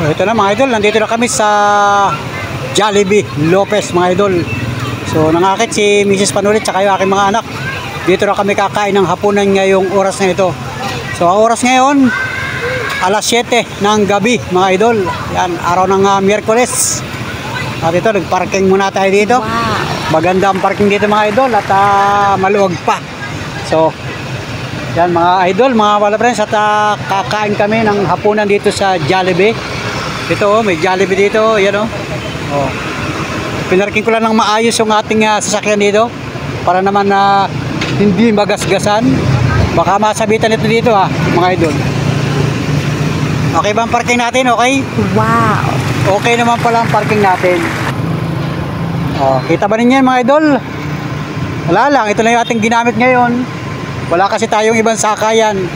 So ito na mga idol, nandito na kami sa Jollibee Lopez mga idol. So nangakit si Mrs. Panulit tsaka yung aking mga anak. Dito na kami kakain ng hapunan ngayong oras na ito. So ang oras ngayon, alas 7 ng gabi mga idol. Yan, araw ng Miyerkules. At ito, nagparking muna tayo dito. Maganda ang parking dito mga idol at maluwag pa. So yan mga idol, mga wala friends, at kakain kami ng hapunan dito sa Jollibee. Ito may Jollibee dito, yan oh. Pinarking ko lang ng maayos yung ating sasakyan dito para naman hindi magasgasan. Baka masabitan ito dito mga idol. Okay ba ang parking natin? Okay? Wow! Okay naman pala ang parking natin. Kita ba ninyo yan mga idol? Wala lang, ito na yung ating ginamit ngayon. Wala kasi tayong ibang sakayan.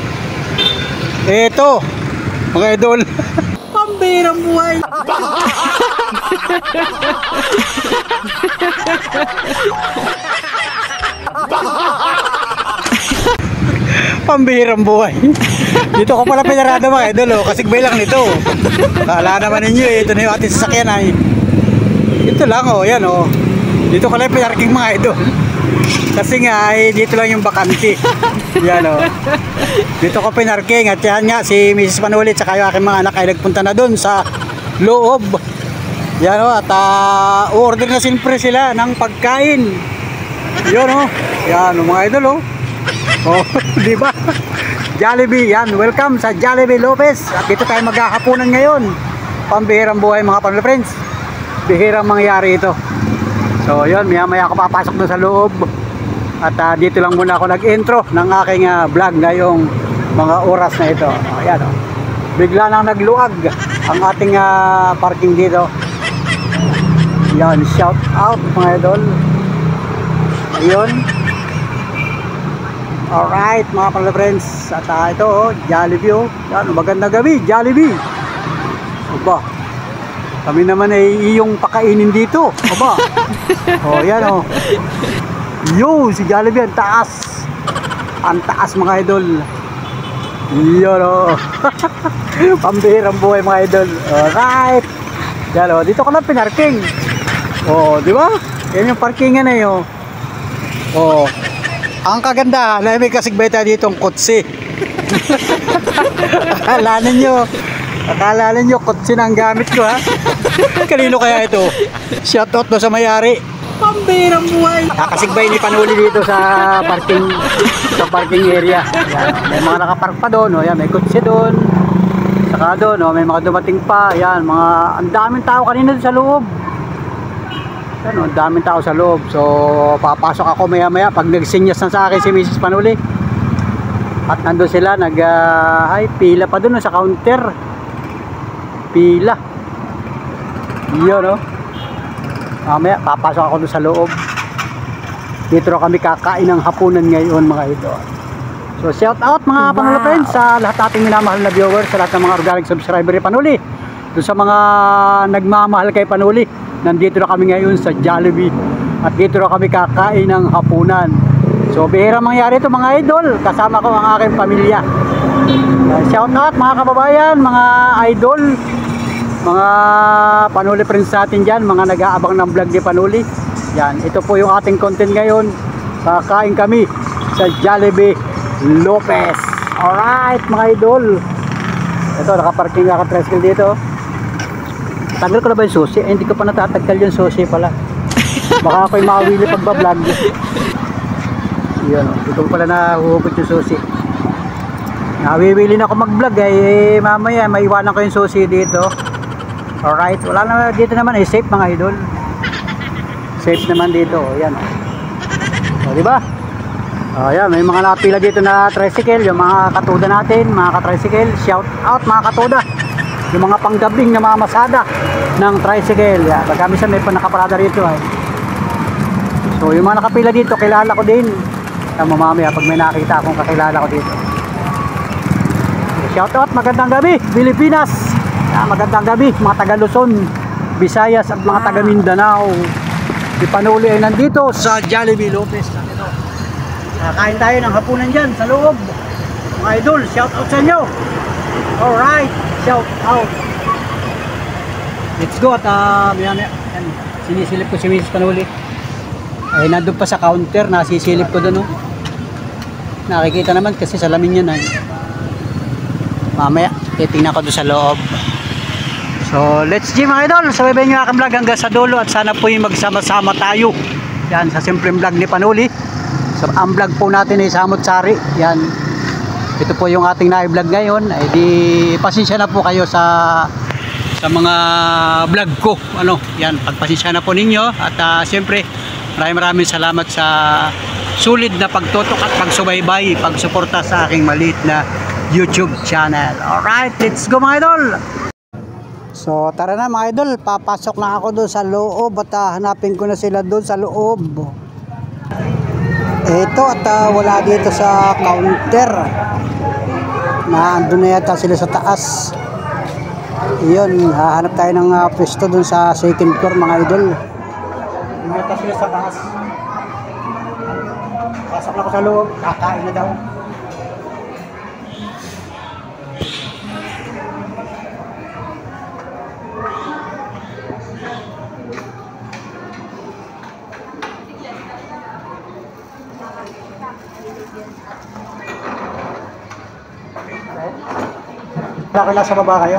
Ito, mga idol. Pambirang buhay. Pambirang buhay. Dito ko pala pinarada mga idol, kasigbay lang nito. Kala naman ninyo ito na yung ating sasakyan ay. Ito lang yan Dito ko lang pinarking mga idol. Kasi nga dito lang yung bakante. Yan Dito ko pinarking at yan nga si Mrs. Panulit saka yung aking mga anak ay nagpunta na doon sa loob. Yan at order na siyempre sila ng pagkain. Yun yan mga idol di ba? Jollibee, yan. Welcome sa Jollibee Lopez. At dito tayo maghahapunan ngayon. Pambihirang buhay mga Panulit friends. Bihirang mangyari ito. So yun, maya ako papasok doon sa loob. At dito lang muna ako nag-intro ng aking vlog ngayong mga oras na ito. Ayan bigla nang nagluag ang ating parking dito. Yan, shout out mga idol. Ayun. Alright mga Panulit friends. At ito Jollibee Yan, magandang gabi Jollibee. Aba, kami naman ay iyong pakainin dito. Aba. Yan Yo, si Jollibee ang taas. Ang taas mga idol. Yan Pambihirang buhay mga idol. Alright. Yan dito ko lang pinarking. Di ba? Yan yung parkingan na yun. Ang kaganda na may kasigbay tayo ditong kotse. Akala ninyo kotse na ang gamit ko Kanino kaya ito? Shoutout do sa may-ari. Pambirang buhay. Kakasigbay ni Panuli dito sa parking area. Yan. May mga nakapark pa doon may kotse doon. Saka doon may mga dumating pa. Yan, ang daming tao kanina sa loob. Ang daming tao sa loob. So papasok ako maya pag nagsinyas na sa akin si Mrs. Panuli. At nandun sila pila pa doon sa counter. Pila. Yun mamaya papasok ako doon sa loob. Dito na kami kakain ng hapunan ngayon mga ito. So shout out mga Panulit friends sa lahat ating minamahal na viewers, sa lahat ng mga organic subscriber ni Panuli. Doon sa mga nagmamahal kay Panuli, nandito na kami ngayon sa Jollibee. At dito na kami kakain ng hapunan. So bihirang mangyari ito mga idol. Kasama ko ang aking pamilya. Shout out mga kababayan, mga idol, mga Panuli friends natin dyan, mga nag-aabang ng vlog ni Panuli. Yan, ito po yung ating content ngayon. Kakain kami sa Jollibee Lopez. Alright mga idol. Ito, nakaparking ako tricycle dito. Tagal ko na ba yung susi? Hindi ko pa natatagkal yung susi pala. Baka ako'y makawili pagbablog. Yan, ito pala nahuhugot yung susi. Nawiwili na ako mag-vlog mamaya maiwanan ko yung susi dito. Alright, wala na dito naman safe mga idol. Safe naman dito, yan diba? Yan, may mga napila dito na tricycle, yung mga katuda natin, mga ka-tricycle. Shout out mga katuda. Yung mga panggabing na mga masada ng tricycle. Yan, pagkami sa may nakaparada rito So yung mga nakapila dito, kilala ko din. Mamaya pag may nakita akong kakilala ko dito. Shout out, magandang gabi Pilipinas. Magandang gabi mga taga Luzon, Visayas at mga taga Mindanao. Si Panuli ay nandito sa Jollibee Lopez. Kakain tayo ng hapunan dyan sa loob. Mga idol, shout out sa inyo. Alright, shout out. Let's go at yan, sinisilip ko si Mrs. Panuli. Ay nandun pa sa counter, nasisilip ko doon. Oh. Nakikita naman kasi salamin yan. Mamaya, titingnan ko doon sa loob. So, let's G mga idol. Sabayin nyo aking vlog hanggang sa dulo at sana po yung magsama-sama tayo. Yan, sa simpleng vlog ni Panuli. So, ang vlog po natin ay samot-sari. Yan. Ito po yung ating na-vlog ngayon. Ay di, pasensya na po kayo sa mga vlog ko. Ano, yan, pagpasensya na po ninyo. At siyempre, maraming salamat sa sulit na pagtutok at pagsubaybay, pagsuporta sa aking maliit na YouTube channel. Alright, let's go mga idol! So tara na mga idol, papasok na ako doon sa loob at hanapin ko na sila doon sa loob. Ito at wala dito sa counter. Naandun na yata sila sa taas. Iyon, hahanap tayo ng pwesto doon sa second floor mga idol. Yata sila sa taas. Pasok na ako sa loob, kakain na daw. Bakit nasa baba kayo?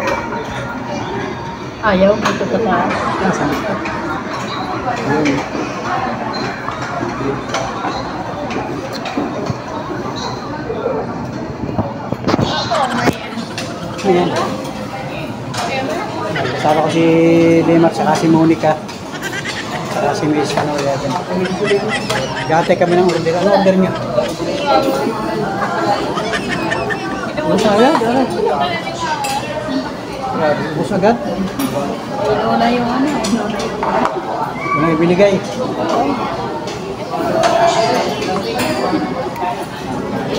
Ayaw, ito sa taas. Nasaan ito? Ayan. Kasama ko si Demar saka si Monica saka si Miss ano yan. Gate kami ng order. Ano order niya? Bus agad? Bus agad? Ito na yung ano. Ano yung binigay?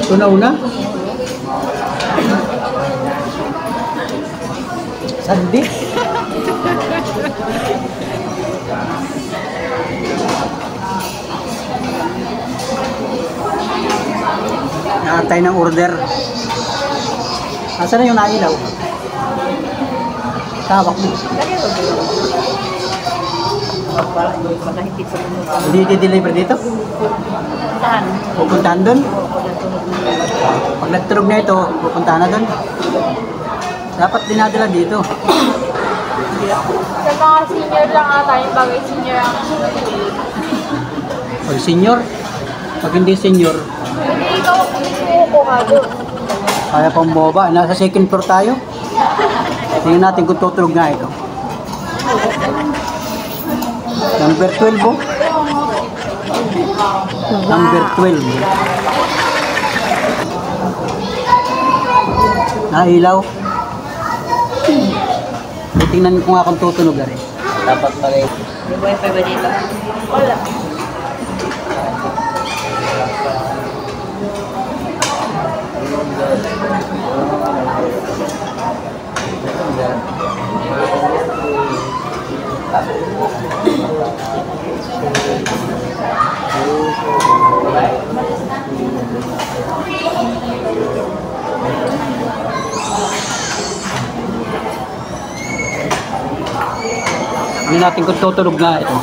Ito na una? Sandi? Nakantay ng order. Asan na yung nailaw? Tawak mo. Hindi di-deliver dito? Pupuntahan doon? Pag nagtunog na ito, pupuntahan na doon? Dapat dinadala dito. Sa mga senior lang ata, yung bagay senior ang Pag senior? Pag hindi senior, hindi ikaw umuupo ka doon. kaya pang boba. Nasa second floor tayo. Tingnan natin kung tutunog nga ito. Number 12 oh. Number 12. Nailaw. Tingnan ko nga kung tutunog rin. Dapat pa rin. May wifi ba dito? Wala. Ano natin kung tutunog nga ito.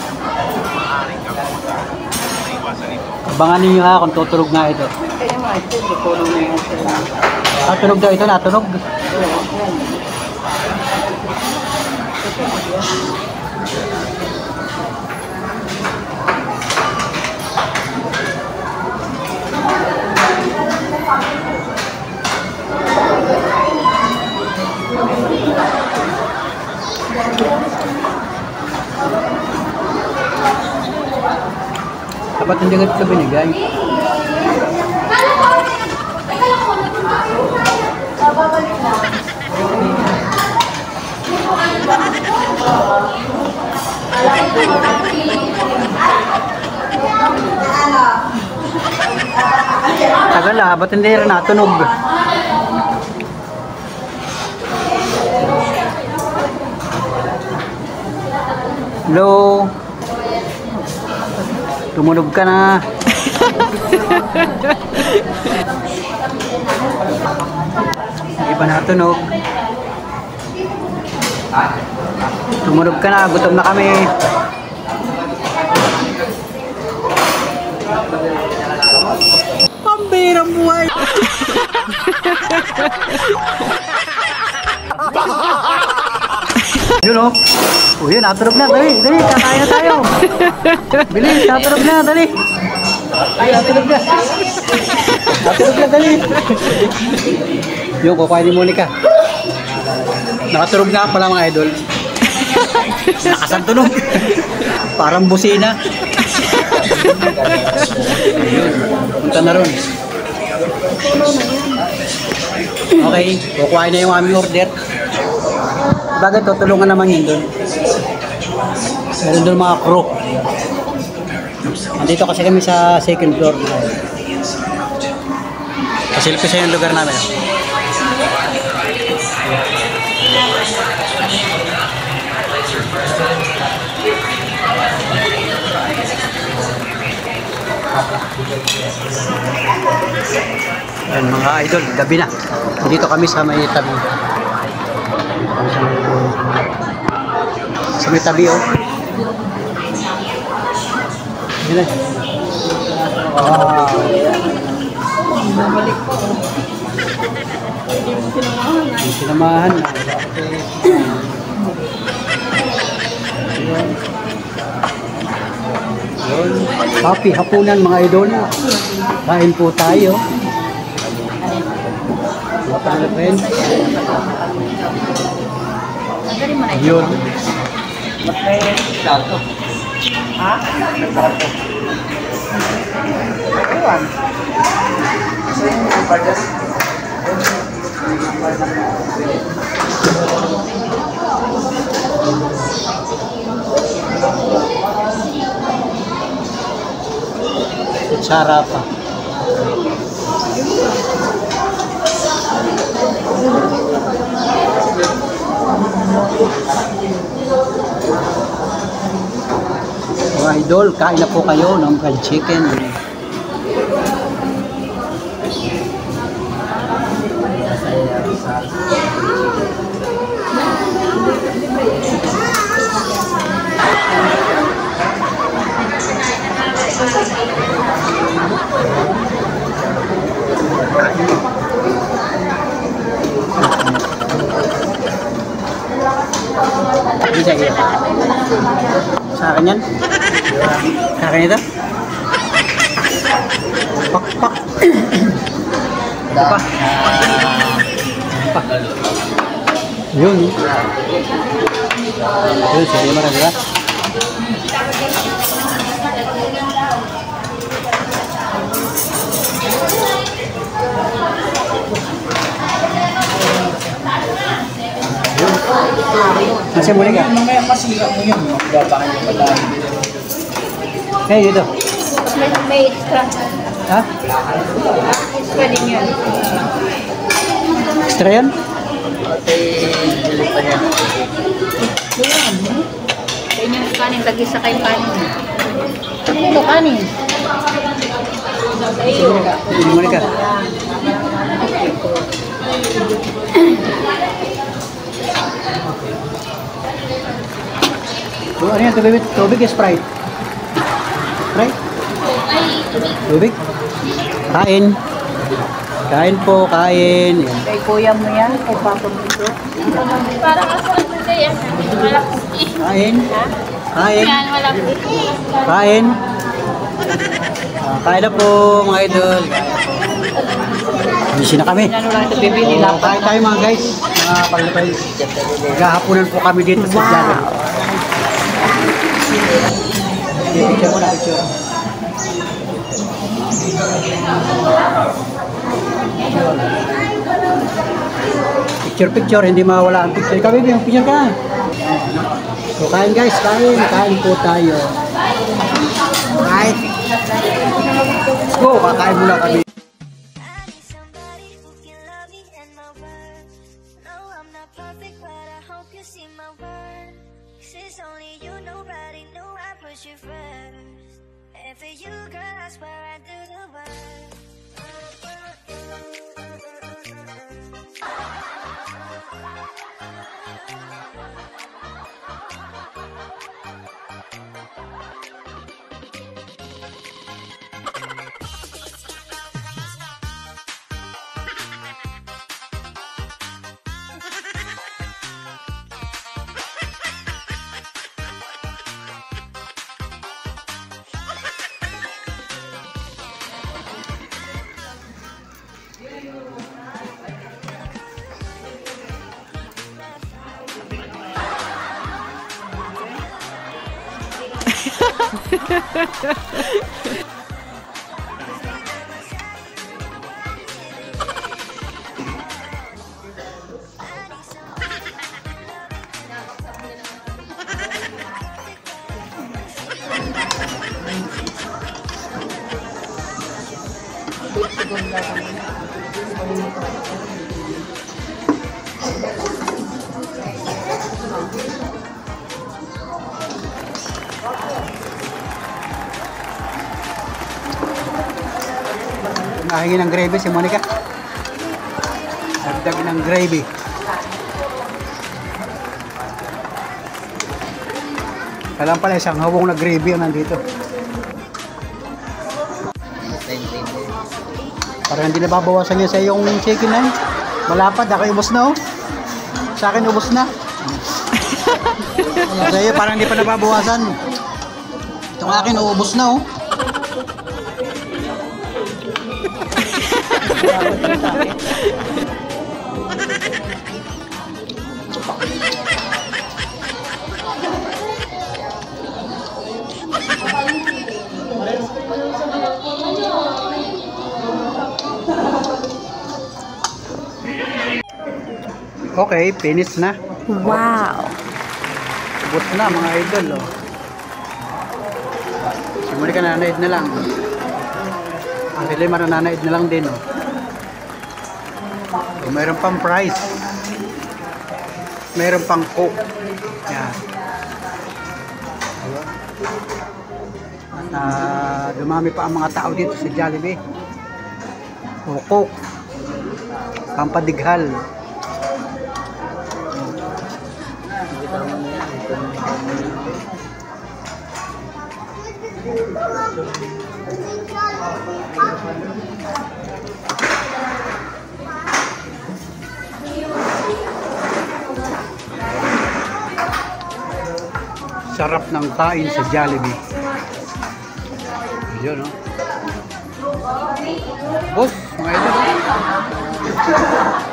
Abangan ninyo ha kung tutunog nga ito. Kaya mga ito, tutulong na yung Tunog daw ito, natunog. Dapat hindi ganito binigay. Tagal ba't hindi rin natunog? Hello? Tumunog ka na. Hindi pa natunog. Tumunog ka na, gutom na kami. Pambirang buhay. Yun o. Oh, yun, natulog na. Dali, dali, kakain na tayo. Bilis, natulog na, dali. Ay, natulog na. Natulog na, dali. Yung kukain ni Monica. Nakatulog na pala mga idol. Nakasantunog. Parang busina. Ayun, punta na ron. Okay, kukuhain na yung aming order. Bagay, tutulungan naman yun doon. Meron doon mga crew. Nandito kasi kami sa second floor. Pasilpi sa yung lugar namin. Yan mga idol, gabi na. Dito kami sa may tabi. Sa may tabi oh. Yan eh. Wow. Hindi sinamahan. Happy hapunan mga idol. Kain po tayo. Yun. Ha? Ewan. Kutsara pa. Mga idol, kain na po kayo ng fried chicken. Sa akin yan? Sa akin ito? Pak, pak. Ito pa. Pak. Yun. Yun, sige mo na, diba? Kasi muli ka? Mamaya masira mo yun. Babakan yung pala. Hey, dito. May extra. Ha? Extra din yun. Extra yan? Kaya yung kanin, lagi sa kayong kanin. Ito kanin. Hindi muli ka. Oh, ano yan? Tubig, tubig is Sprite. Sprite? Tubig? Kain. Kain po, kain. Yan. Kay kuya mo yan, kay papa mo ito. Parang asal mo yan. Wala cookie. Kain. Kain. Yan, wala cookie. Kain. Kain na po mga idol. Busy na kami. Ano lang ito, bibili So, kain tayo mga guys. Mga palipay. Gahapunan po kami dito sa Jana. Picture mo na, picture. Picture, hindi mawala ang picture. Ikaw, baby, picture ka. So, kain guys, kain. Kain po tayo. Alright. Let's go, kakain muna kami. You first, and for you, girl, I swear I do the work. Nahingi ng gravy si Monica. Dagdag ng gravy. Alam pala isang hawong na gravy ang nandito. Parang hindi nababawasan niya sa iyong chicken na. Malapad, ako ubos na oh. Sa akin ubos na. Sa iyo parang hindi pa nababawasan. Itong akin ubos na oh. Okay, finish na. Wow! Ubos na mga idol oh. Simuli ka nananaid na lang. Ang dilemma na nananaid na lang din oh. So, mayroon pang fries. Mayroon pang coke. Yan. At dumami pa ang mga tao dito sa Jollibee. O coke. Pampadighal. Sarap ng kain sa Jollibee. Yun, no? Boss, mga ito.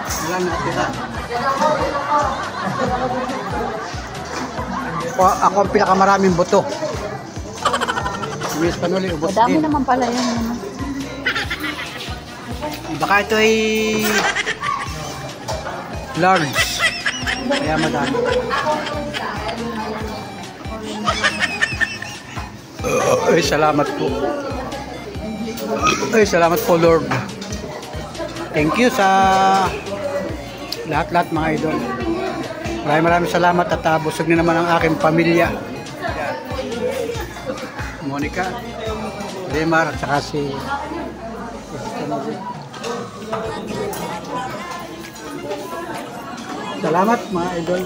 Wala natin. Ako ang pinakamaraming buto. Miss Panuli, ubos Madami din. naman pala yun. Baka ito ay large. Kaya madami. Ay, salamat po. Ay, salamat po, Lord. Thank you sa lahat-lahat mga idol. Maraming salamat at busog na naman ang aking pamilya. Yan. Monica, Demar at saka si salamat mga idol.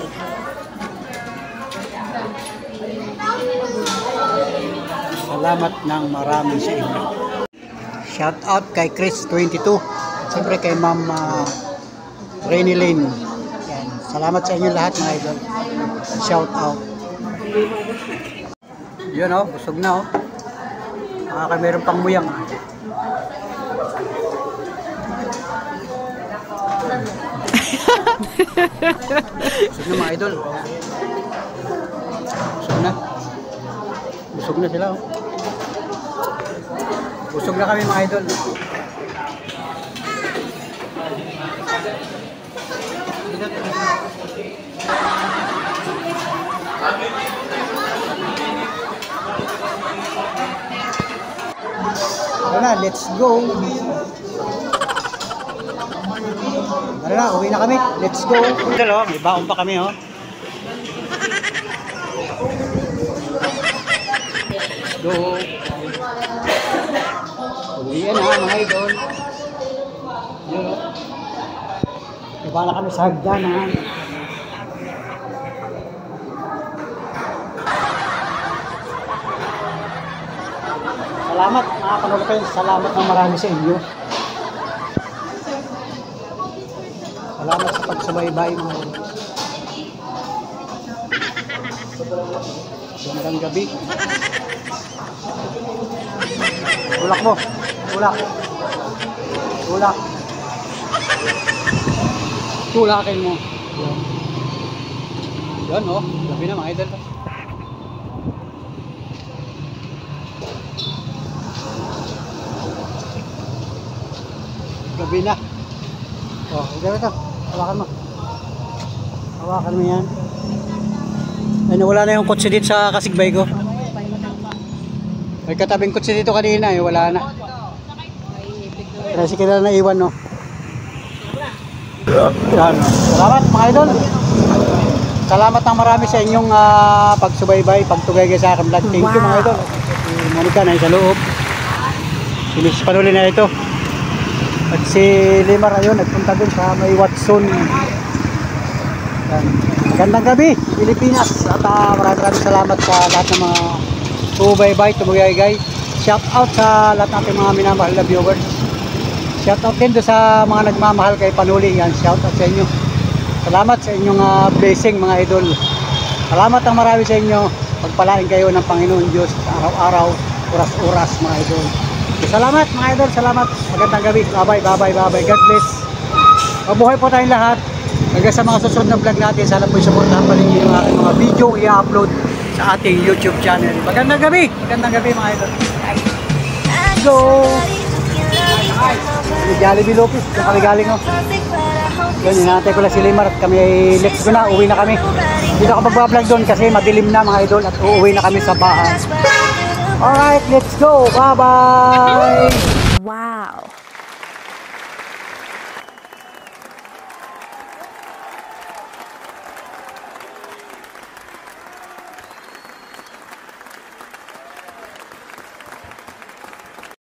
Salamat ng marami sa inyo. Shout out kay Chris22. Siyempre kay Ma'am Rainy Lane. Yan. Salamat sa inyo lahat mga idol. Shout out. Yun oh, busog na oh. Meron pang muyang. Busog na mga idol. Busog na. Busog na sila oh. Busog na kami mga idol. Tara na, let's go. Tara na, uwi na kami. Let's go. Hello, may baon pa kami oh. Let's go. Uwi na mga idol. Yun oh. Iba na kami sa hagdanan. Salamat mga kanolpen. Salamat ng marami sa inyo. Salamat sa pagsubaybay mga idol. Gandang gabi. Tulak mo. Tulak. Tulak. Tulakin mo. Yan oh. Gabi na mga idol. gabi na. Oh, ito. Hawakan mo. Hawakan mo yan. Ay, nawala na yung kotse dito sa Kasigbay ko. May katabing kotse dito kanina, wala na. Kasi kailan na iwan, no? Yan. Salamat mga idol. Salamat ng marami sa inyong pagsubaybay, pagtugay sa akin vlog. Thank you mga idol. Si Monica na sa loob. Si Miss Panuli na ito. At si Limar ayun, nagpunta dun sa may Watson. Yan. Magandang gabi, Pilipinas. At maraming salamat sa lahat ng mga subaybay, tumugay-gay. Shout out sa lahat ng ating mga minamahal na viewers. Shout out din sa mga nagmamahal kay Panuli. Yan, shout out sa inyo. Salamat sa inyong blessing mga idol. Salamat ang marami sa inyo. Pagpalain kayo ng Panginoon Diyos araw-araw, oras-oras mga idol. Salamat mga idol, salamat. Magandang gabi. Bye-bye. God bless. Mabuhay po tayong lahat. Hanggang sa mga susunod na vlog natin, sana po supportahan pa rin yung aking mga video i-upload sa ating YouTube channel. Magandang gabi mga idol. Go! Jollibee Lopez, kung kami galing mo. Yun, hinahantay ko lang si Limar at kami, let's go na, uwi na kami. Hindi ako magbablog doon kasi madilim na mga idol at uuwi na kami sa bahay. Alright, let's go! Bye-bye! Wow!